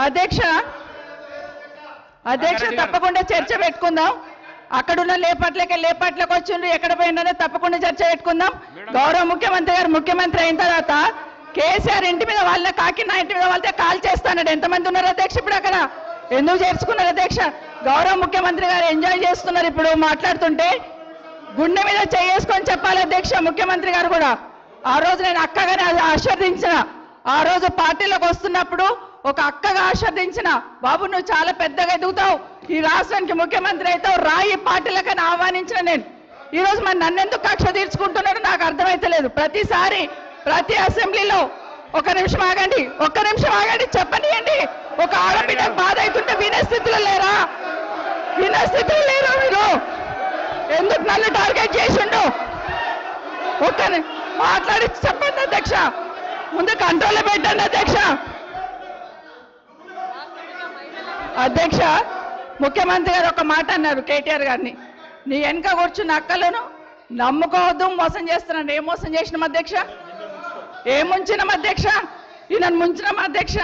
అధ్యక్ష అధ్యక్ష తప్పకుండా చర్చ పెట్టుకుందాం. అక్కడున్న లేపాట్లకు వచ్చిండ్రు, ఎక్కడ పోయినారో తప్పకుండా చర్చ పెట్టుకుందాం. గౌరవ ముఖ్యమంత్రి గారు ముఖ్యమంత్రి అయిన తర్వాత కేసీఆర్ ఇంటి మీద వాళ్ళ కాకి నా ఇంటి మీద వాళ్ళతో కాల్ చేస్తాడు. ఎంతమంది ఉన్నారు అధ్యక్ష ఇప్పుడు అక్కడ? ఎందుకు చేర్చుకున్నారు అధ్యక్ష? గౌరవ ముఖ్యమంత్రి గారు ఎంజాయ్ చేస్తున్నారు. ఇప్పుడు మాట్లాడుతుంటే గుండె మీద చేసుకొని చెప్పాలి అధ్యక్ష. ముఖ్యమంత్రి గారు కూడా ఆ రోజు నేను అక్కగానే ఆశీర్వదించిన, ఆ రోజు పార్టీలోకి వస్తున్నప్పుడు ఒక అక్కగా ఆశీర్వదించిన, బాబు నువ్వు చాలా పెద్దగా ఎదుగుతావు, ఈ రాష్ట్రానికి ముఖ్యమంత్రి అవుతావు, రాయి పార్టీలకని ఆహ్వానించిన నేను. ఈరోజు మరి నన్నెందుకు కక్ష తీర్చుకుంటున్నాడు నాకు అర్థమైతలేదు. ప్రతిసారి ప్రతి అసెంబ్లీలో ఒక్క నిమిషం ఆగండి చెప్పనియండి. ఒక ఆడబిడ్డకు బాధ అవుతుంటే వినే స్థితిలో లేరా? వినే స్థితిలో లేరా మీరు? ఎందుకు నన్ను టార్గెట్ చేసిండు? మాట్లాడి చెప్పండి అధ్యక్ష, ముందు కంట్రోల్లో పెట్టండి అధ్యక్ష. అధ్యక్ష ముఖ్యమంత్రి గారు ఒక మాట అన్నారు కేటీఆర్ గారిని, నీ వెనక కూర్చున్న అక్కలను నమ్ముకోవద్దు, మోసం చేస్తున్నాడు. ఏం మోసం చేసినాం అధ్యక్ష? ఏం ముంచినాం అధ్యక్ష? ఈయనను ముంచినాం అధ్యక్ష.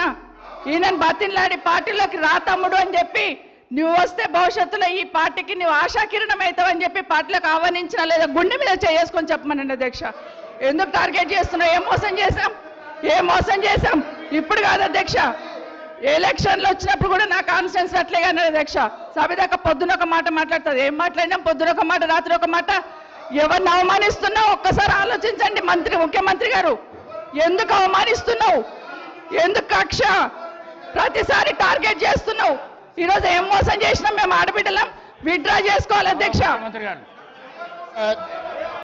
ఈయనను బతిన్లాడి పార్టీలోకి రా తమ్ముడు అని చెప్పి, నువ్వు వస్తే భవిష్యత్తులో ఈ పార్టీకి నువ్వు ఆశాకిరణం అవుతావు అని చెప్పి పార్టీలకు ఆహ్వానించినా లేదా గుండె మీద చేసుకొని చెప్పమనండి అధ్యక్ష. ఎందుకు టార్గెట్ చేస్తున్నావు? ఏం మోసం చేశాం? ఇప్పుడు కాదు అధ్యక్ష, ఎలక్షన్లు వచ్చినప్పుడు కూడా నా కాన్ఫిడెన్స్ అట్లే కానీ అధ్యక్ష. సభ దాకా పొద్దున ఒక మాట మాట్లాడుతుంది. ఏం మాట్లాడినాం? పొద్దున ఒక మాట, రాత్రి ఒక మాట. ఎవరిని అవమానిస్తున్నావు ఒక్కసారి ఆలోచించండి ముఖ్యమంత్రి గారు. ఎందుకు అవమానిస్తున్నావు? ఎందుకు కక్ష? ప్రతిసారి టార్గెట్ చేస్తున్నావు. ఈరోజు ఏం మోసం చేసినాం? మేము ఆడబిడ్డలం విత్డ్రా చేసుకోవాలి అధ్యక్ష.